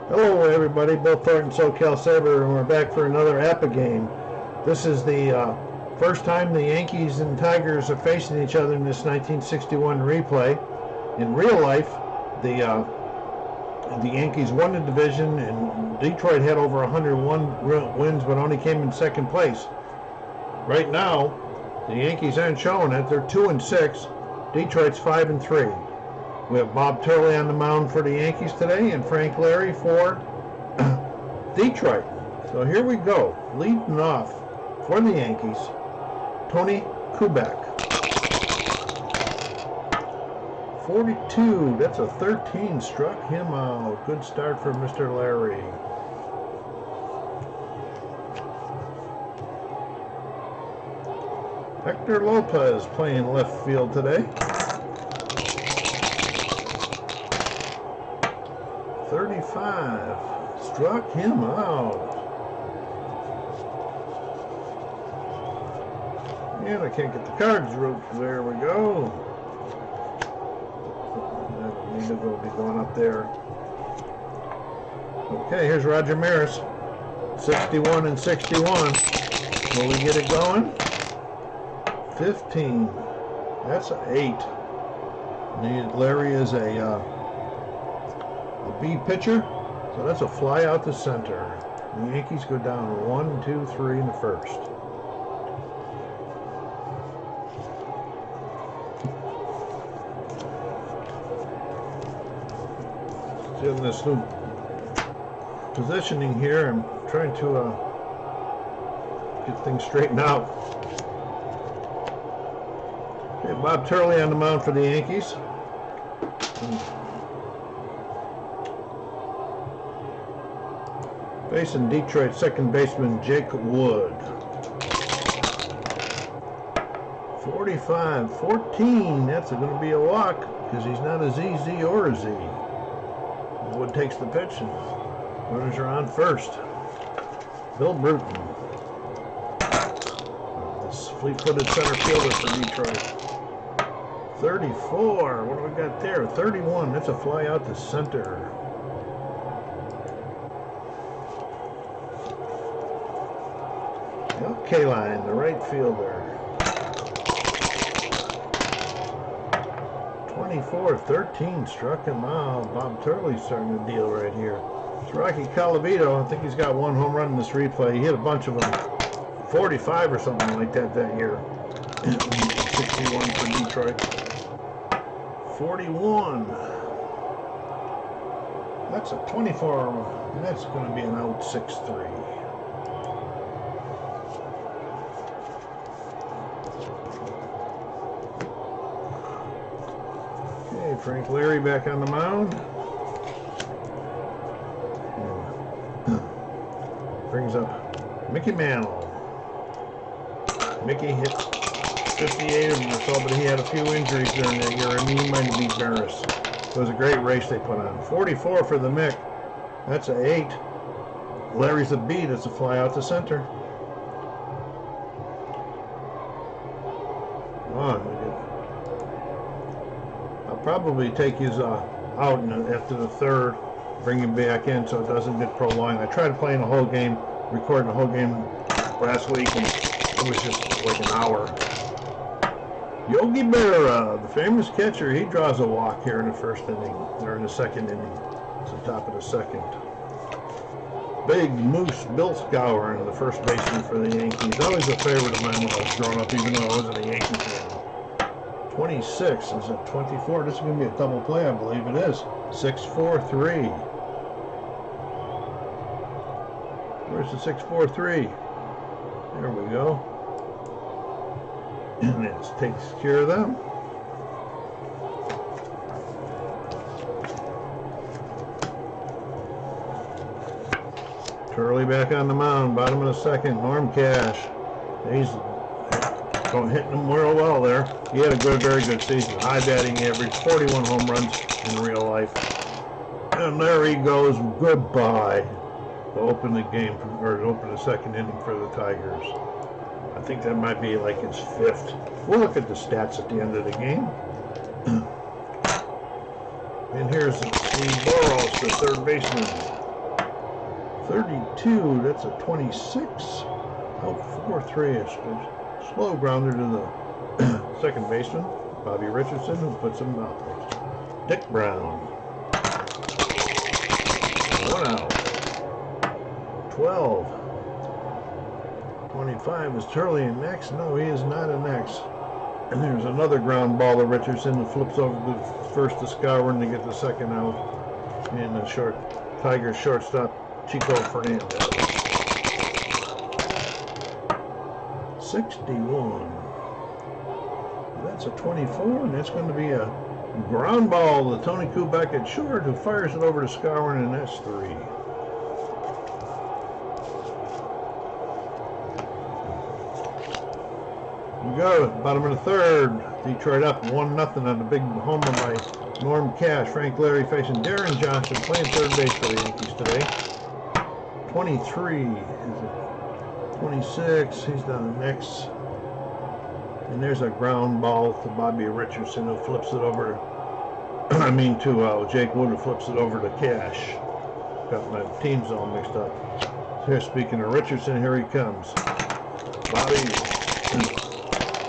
Hello everybody, Bill Thornton, SoCal Sabre, and we're back for another APBA game. This is the first time the Yankees and Tigers are facing each other in this 1961 replay. In real life, the Yankees won the division, and Detroit had over 101 wins but only came in second place. Right now, the Yankees aren't showing it. They're 2-6. Detroit's 5-3. We have Bob Turley on the mound for the Yankees today and Frank Lary for Detroit. So here we go. Leading off for the Yankees, Tony Kubek. 42, that's a 13, struck him out. Good start for Mr. Lary. Hector Lopez playing left field today. 35, struck him out. And I can't get the cards route. There we go. I need to be going up there. Okay, here's Roger Maris. 61 and 61. Will we get it going? 15. That's an 8. Larry is a B pitcher, so that's a fly out to center. The Yankees go down 1, 2, 3 in the first. Still in this new positioning here, I'm trying to get things straightened out. Okay, Bob Turley on the mound for the Yankees. Facing Detroit second baseman Jake Wood. 45, 14. That's going to be a walk because he's not a ZZ or a Z. Wood takes the pitch and runners are on first. Bill Bruton. This fleet-footed center fielder for Detroit. 34. What do we got there? 31. That's a fly out to center. K-line, the right fielder. 24, 13, struck him out. Bob Turley's starting to deal right here. It's Rocky Colavito. I think he's got one home run in this replay. He hit a bunch of them. 45 or something like that year. 61 for Detroit. 41. That's a 24. And that's going to be an out 6-3. Frank Lary back on the mound. Brings up Mickey Mantle. Mickey hit 58 of them or so, but he had a few injuries during that year. I mean, he might have beat Barris. It was a great race they put on. 44 for the Mick. That's an 8. Larry's a B. That's a fly out to center. Come on. Probably take his out after the third, bring him back in so it doesn't get prolonged. I tried playing the whole game, recording the whole game last week, and it was just like an hour. Yogi Berra, the famous catcher, he draws a walk here in the first inning, or in the second inning. It's the top of the second. Big Moose Bill Skowron, the first baseman for the Yankees. Always a favorite of mine when I was growing up, even though I wasn't a Yankee fan. 26, is it 24? This is going to be a double play, I believe it is. 6-4-3. Where's the 6-4-3? There we go. And it takes care of them. Turley back on the mound, bottom of the second. Norm Cash. He's hitting them real well there. He had a very good season. High batting average, 41 home runs in real life. And there he goes. Goodbye. To open the game, or to open the second inning for the Tigers. I think that might be like his 5th. We'll look at the stats at the end of the game. And here's Steve Boros, the third baseman. 32, that's a 26. Out 4-3-ish. Slow grounder to the second baseman, Bobby Richardson, who puts him out. Dick Brown. 1 out. 12. 25 is Turley and next. No, he is not a next. And there's another ground ball to Richardson, who flips over the first to Skowron to get the second out. And the Tigers shortstop, Chico Fernandez. 61. That's a 24, and that's going to be a ground ball to Tony Kubek at short, who fires it over to Skowron, and that's 3. We go, bottom of the third. Detroit up 1-0 on the big homer by Norm Cash. Frank Lary facing Darren Johnson, playing third base for the Yankees today. 23 is it? 26. He's down the next. And there's a ground ball to Bobby Richardson, who flips it over to Jake Wood, who flips it over to Cash. Got my teams all mixed up. Here, speaking of Richardson, here he comes. Bobby,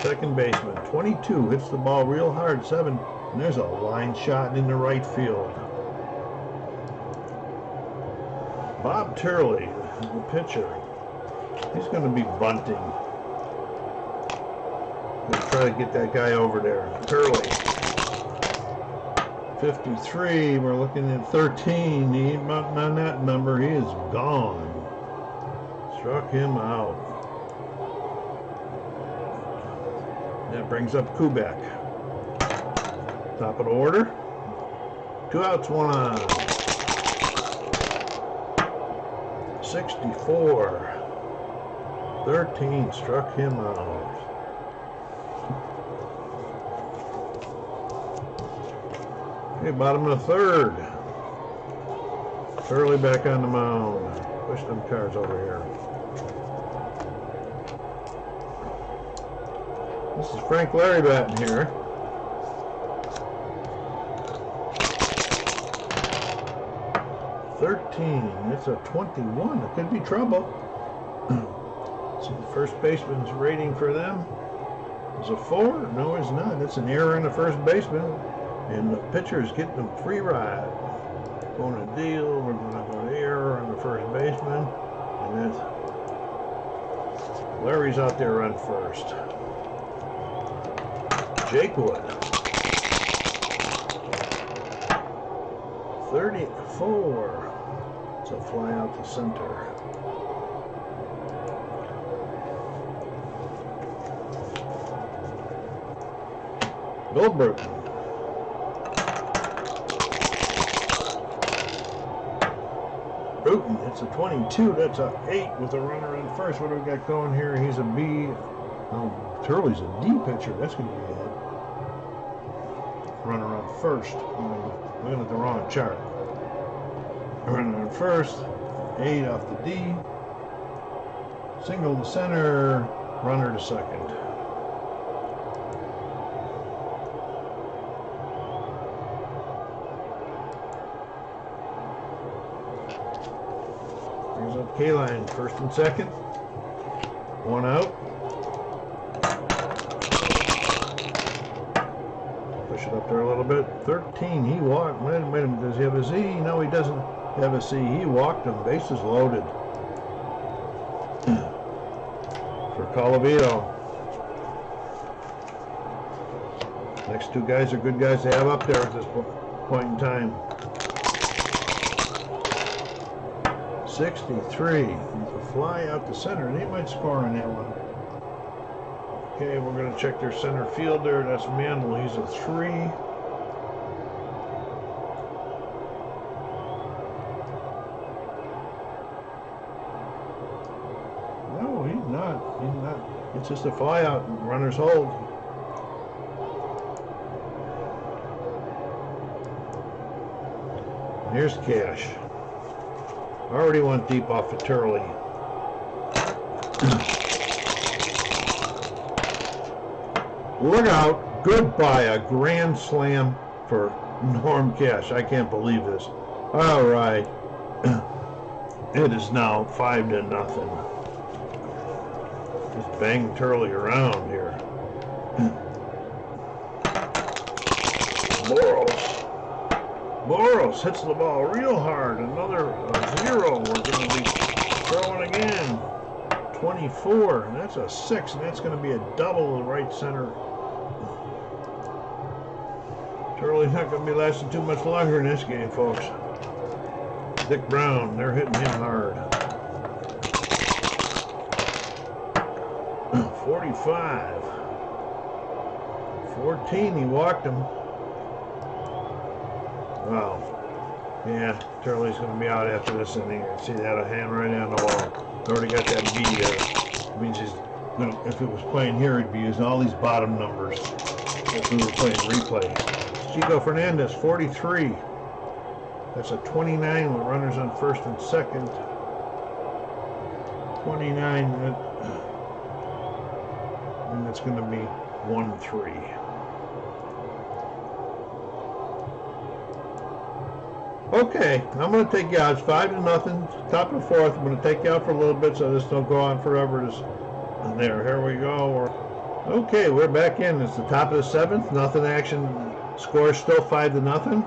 second baseman, 22, hits the ball real hard, 7. And there's a line shot in the right field. Bob Turley, the pitcher. He's going to be bunting. Going to try to get that guy over there. Turley. 53. We're looking at 13. He ain't bunting on that number. He is gone. Struck him out. That brings up Kubek. Top of the order. 2 outs, 1 on. 64. 13 struck him out. Okay, bottom of the third. Turley back on the mound. Push them cars over here. This is Frank Lary batting here. It's a 21. It could be trouble. So the first baseman's rating for them is a 4. No, it's not. It's an error on the first baseman. And the pitcher is getting a free ride. Going to deal. We're going to go to error on the first baseman. And then Larry's out there on first. Jake Wood. 34. It's a fly out to center. Bill Bruton. Bruton, it's a 22. That's a 8 with a runner on first. What do we got going here? He's a B. Oh, Turley's a D pitcher. That's going to be a hit. Runner on first. Looking at the wrong chart. Runner on first. 8 off the D. Single to center. Runner to second. Brings up K-line, first and second. 1 out. Push it up there a little bit. 13, he walked. Wait a minute, does he have a Z? No, he doesn't have a C. He walked him. Bases loaded. For Colavito. Next 2 guys are good guys to have up there at this point in time. 63. It's a fly out to center, and he might score on that one. Okay, we're going to check their center fielder. That's Mandel. He's a 3. No, he's not. He's not. It's just a fly out. Runners hold. And here's Cash. Already went deep off of Turley. Look out. Goodbye. A grand slam for Norm Cash. I can't believe this. All right. It is now 5-0. Just bang Turley around here. Boros hits the ball real hard. Another 0. We're going to be throwing again. 24. And that's a 6, and that's going to be a double to right center. Turley's not going to be lasting too much longer in this game, folks. Dick Brown, they're hitting him hard. 45. 14, he walked him. Wow. Yeah, Turley's going to be out after this inning. See that, a hand right on the wall. Already got that B there. It means he's, if it was playing here, he'd be using all these bottom numbers if we were playing replay. Chico Fernandez, 43. That's a 29 with runners on first and second. 29, and it's going to be 1-3. Okay, I'm going to take you out. It's 5-0. Top of the fourth. I'm going to take you out for a little bit so this don't go on forever. Here we go. Okay, we're back in. It's the top of the seventh. Nothing action. Score is still 5-0.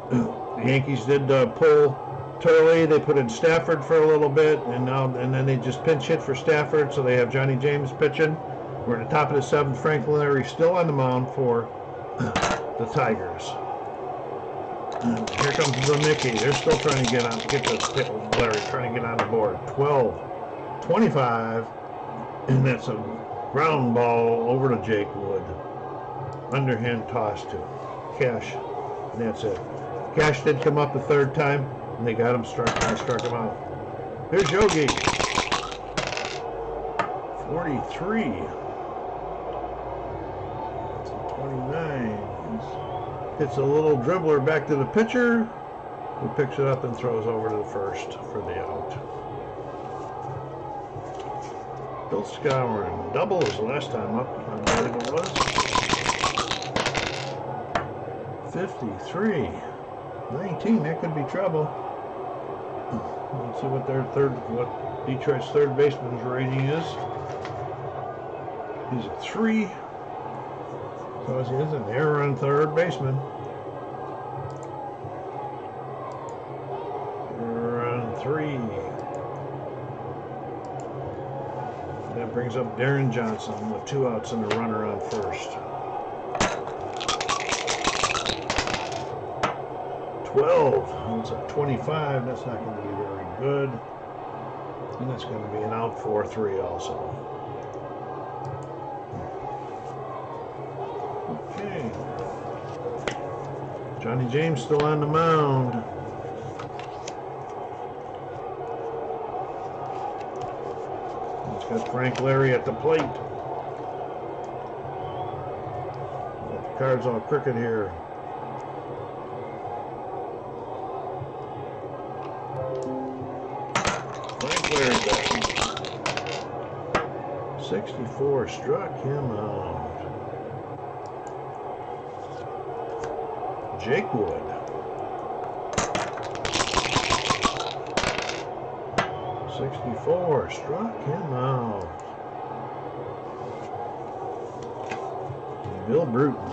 The Yankees did pull Turley. They put in Stafford for a little bit, and then they just pinch hit for Stafford. So they have Johnny James pitching. We're at the top of the seventh. Frank Lary still on the mound for the Tigers. Here comes the Mickey. They're still trying to get the Larry trying to get on the board. 12-25, and that's a ground ball over to Jake Wood. Underhand toss to Cash, and that's it. Cash did come up the third time, and they got him struck. I struck him out. Here's Yogi. 43. That's a 29. Hits a little dribbler back to the pitcher, who picks it up and throws over to the first for the out. Bill Skowron, double his last time up, I believe it was. 53. 19, that could be trouble. Let's see what what Detroit's third baseman's rating is. He's a 3. So he is an error on third baseman. Error on 3. That brings up Darren Johnson with 2 outs and a runner on first. 12. That's a 25. That's not going to be very good. And that's going to be an out 4-3 also. Okay. Johnny James still on the mound. It's got Frank Lary at the plate. Got the cards all crooked here. Frank Lary back. 64 struck him out. Jake Wood. 64 struck him out. Bill Bruton.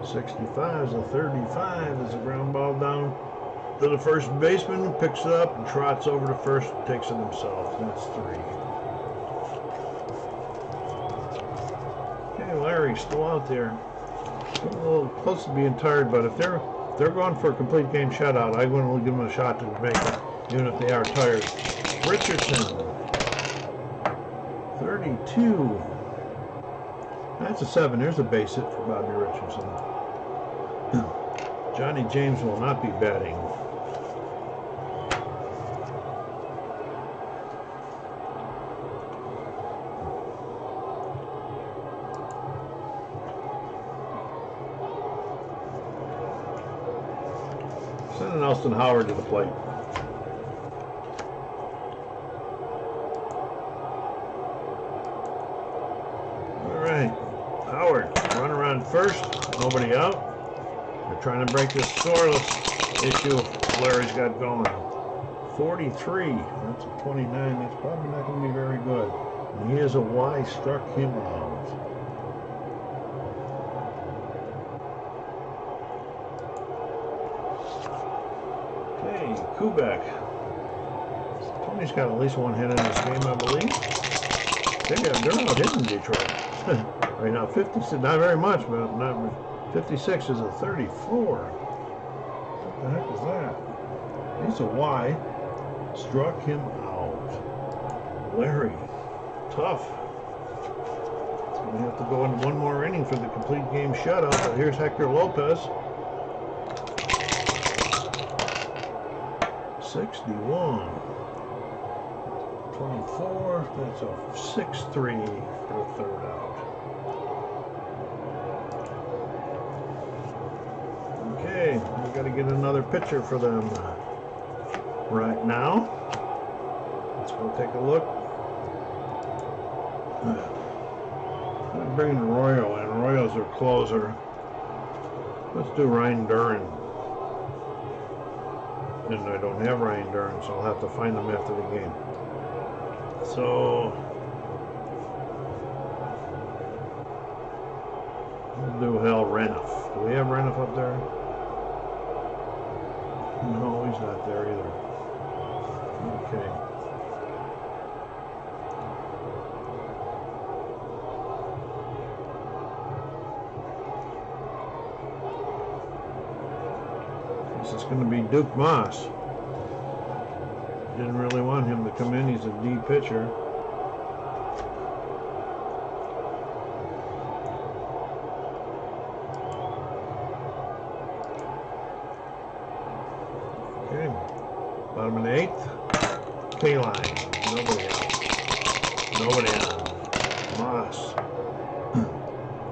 65 is a 35 as a ground ball down to the first baseman, who picks it up and trots over to first and takes it himself. That's 3. Larry's still out there. A little close to being tired, but if they're going for a complete game shutout, I'm going to give them a shot to make it, even if they are tired. Richardson, 32. That's a 7. There's a base hit for Bobby Richardson. Johnny James will not be batting. Sending Elston Howard to the plate. All right, Howard, runner on first. first. Nobody out. They're trying to break this scoreless issue Larry's got going. 43. That's a 29. That's probably not going to be very good. And he is a Y. Struck him out. Okay, Kubek. Tony's got at least one hit in this game, I believe. They're not hitting Detroit. Right now, 56, not very much, but not 56 is a 34. What the heck is that? He's a Y. Struck him out. Larry, tough. He's going to have to go in one more inning for the complete game shutout. But here's Hector Lopez. 61. 24. That's a 6-3 for the third out. Okay, we got to get another pitcher for them right now. Let's go take a look. I'm bringing Arroyo in. Arroyo's their closer. Let's do Ryan Duran. And I don't have Ryan Duran, so I'll have to find him after the game. So we'll do Hal Reniff. Do we have Reniff up there? No, he's not there either. Okay. This is going to be Duke Moss. Didn't really want him to come in. He's a D pitcher. Okay. Bottom of the eighth. K-line. Nobody out. Nobody out. Moss.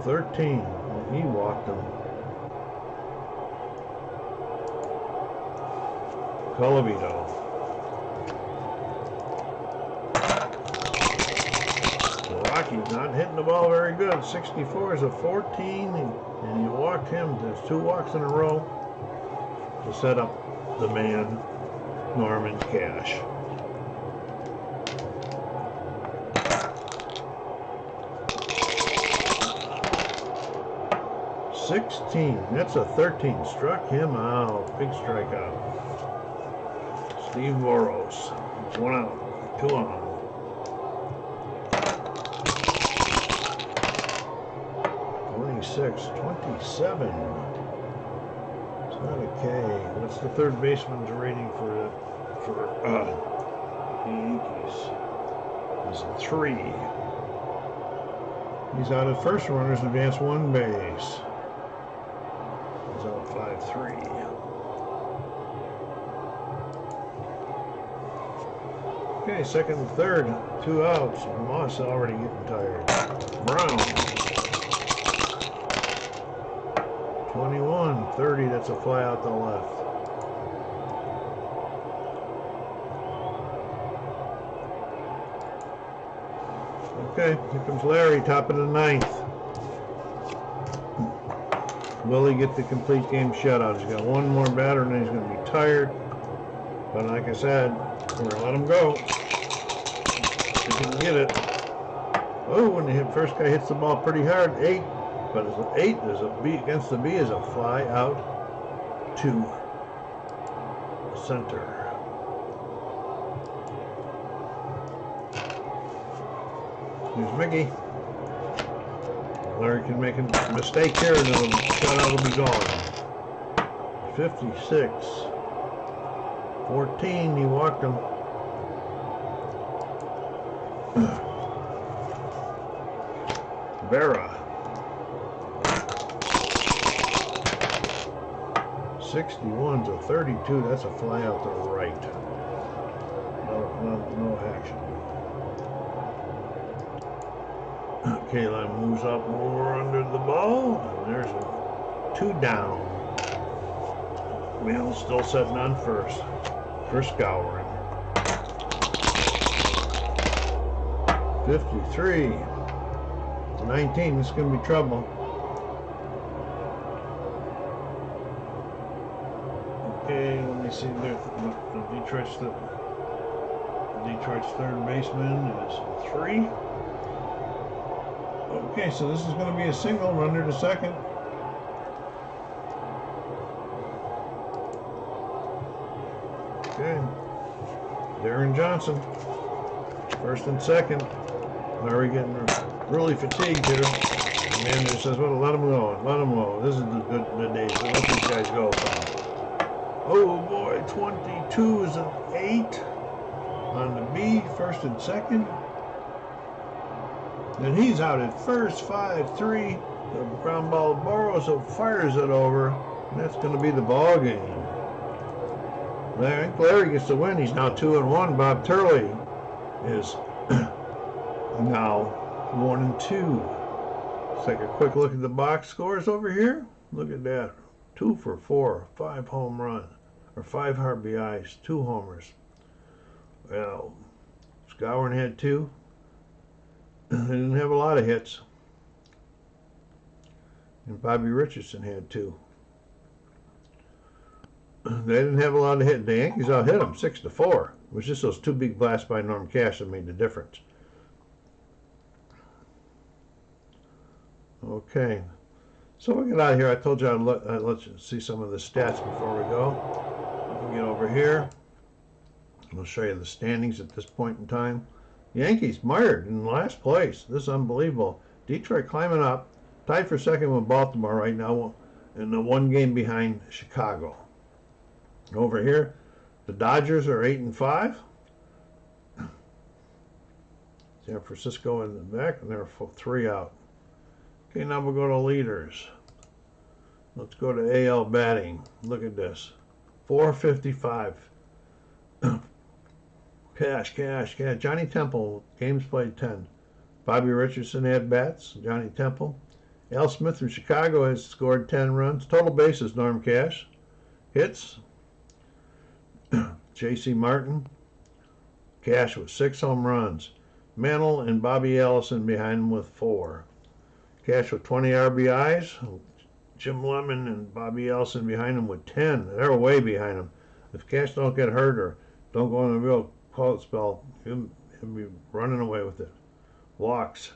13. He walked him. Colavito. Rocky's not hitting the ball very good. 64 is a 14, and you walked him. There's 2 walks in a row to set up the man, Norman Cash. That's a 13. Struck him out. Big strikeout. Steve Boros. It's 1 out. 2 on. 27. It's not a K. What's the third baseman's rating for the Yankees? It's a 3. He's out at first. Runners advance 1 base. He's out 5-3. Okay, second and third, 2 outs. Moss already getting tired. Brown. 21, 30, that's a fly out the left. Okay, here comes Larry, top of the 9th. Will he get the complete game shutout? He's got 1 more batter and then he's going to be tired. But like I said, we're going to let him go. He can get it. Oh, when the first guy hits the ball pretty hard, 8. But as an 8, there's a B against the B is a fly out to center. Here's Mickey. Larry can make a mistake here and the shutout will be gone. 56. 14, he walked him. Vera. 61 to 32, that's a fly out to right. No action. Kayla moves up more under the ball, and there's a 2 down. Wheels still setting on first for Scouring. 53 to 19, this is going to be trouble. Okay, let me see. Detroit's third baseman is 3. Okay, so this is going to be a single, runner to second. Okay, Darren Johnson, first and second. Larry getting really fatigued here. The manager says, well, let him go, let him go. This is the good days, so let these guys go. Oh boy, 22 is an 8 on the B, first and second. And he's out at first, 5-3. The ground ball Barroso fires it over, and that's going to be the ball game. Frank Lary gets the win. He's now 2-1. Bob Turley is now 1-2. Let's take a quick look at the box scores over here. Look at that. 2 for 4, 5 home runs, or 5 RBIs, 2 homers. Well, Skowron had 2. They didn't have a lot of hits. And Bobby Richardson had 2. They didn't have a lot of hits. The Yankees out hit them 6-4. It was just those 2 big blasts by Norm Cash that made the difference. Okay. So we get out of here. I told you I'd let you see some of the stats before we go. We'll get over here. I'll show you the standings at this point in time. Yankees mired in last place. This is unbelievable. Detroit climbing up, tied for second with Baltimore right now, and the 1 game behind Chicago. Over here, the Dodgers are 8-5. San Francisco in the back, and they're 3 out. Okay, now we'll go to leaders. Let's go to AL batting. Look at this. 455. Cash. Johnny Temple, games played 10. Bobby Richardson at bats. Johnny Temple. Al Smith from Chicago has scored 10 runs. Total bases, Norm Cash. Hits. J.C. Martin. Cash with 6 home runs. Mantle and Bobby Allison behind him with 4. Cash with 20 RBIs. Jim Lemon and Bobby Allison behind him with 10. They're way behind him. If Cash don't get hurt or don't go on a real cold spell, he'll be running away with it. Walks.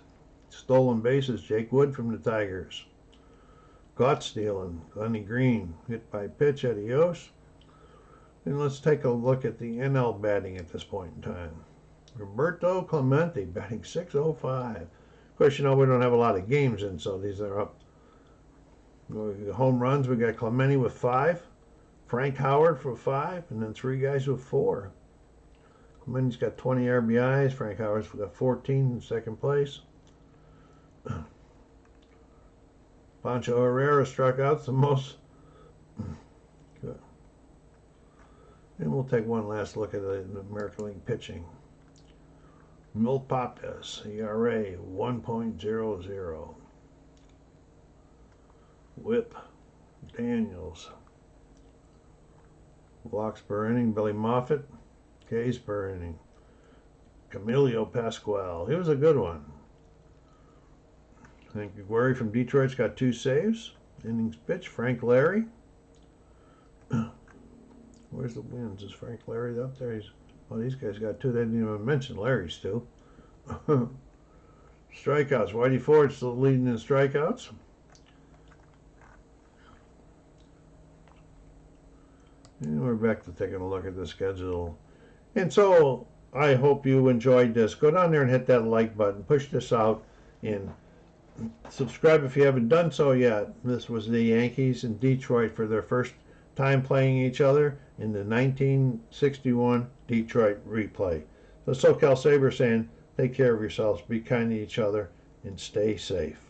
Stolen bases, Jake Wood from the Tigers. Caught stealing, Glenny Green. Hit by pitch, adios. And let's take a look at the NL batting at this point in time. Roberto Clemente batting .605. Of course, you know we don't have a lot of games in, so these are up. Home runs, we got Clemente with 5. Frank Howard for 5, and then 3 guys with 4. Clemente's got 20 RBIs. Frank Howard's got 14 in second place. Pancho Herrera struck out the most. Good. And we'll take one last look at the American League pitching. Milt Pappas, ERA 1.00. Whip, Daniels. Walks per inning, Billy Moffitt. K's per inning. Camilo Pascual. He was a good one. I think Guerrero from Detroit's got 2 saves. Innings pitch, Frank Lary. Where's the wins? Is Frank Lary up there? Well, these guys got 2. They didn't even mention Larry's 2. Strikeouts. Whitey Ford still leading in strikeouts. And we're back to taking a look at the schedule. And so I hope you enjoyed this. Go down there and hit that like button. Push this out and subscribe if you haven't done so yet. This was the Yankees in Detroit for their first time playing each other in the 1961 Detroit replay. So SoCal Saber saying, take care of yourselves, be kind to each other, and stay safe.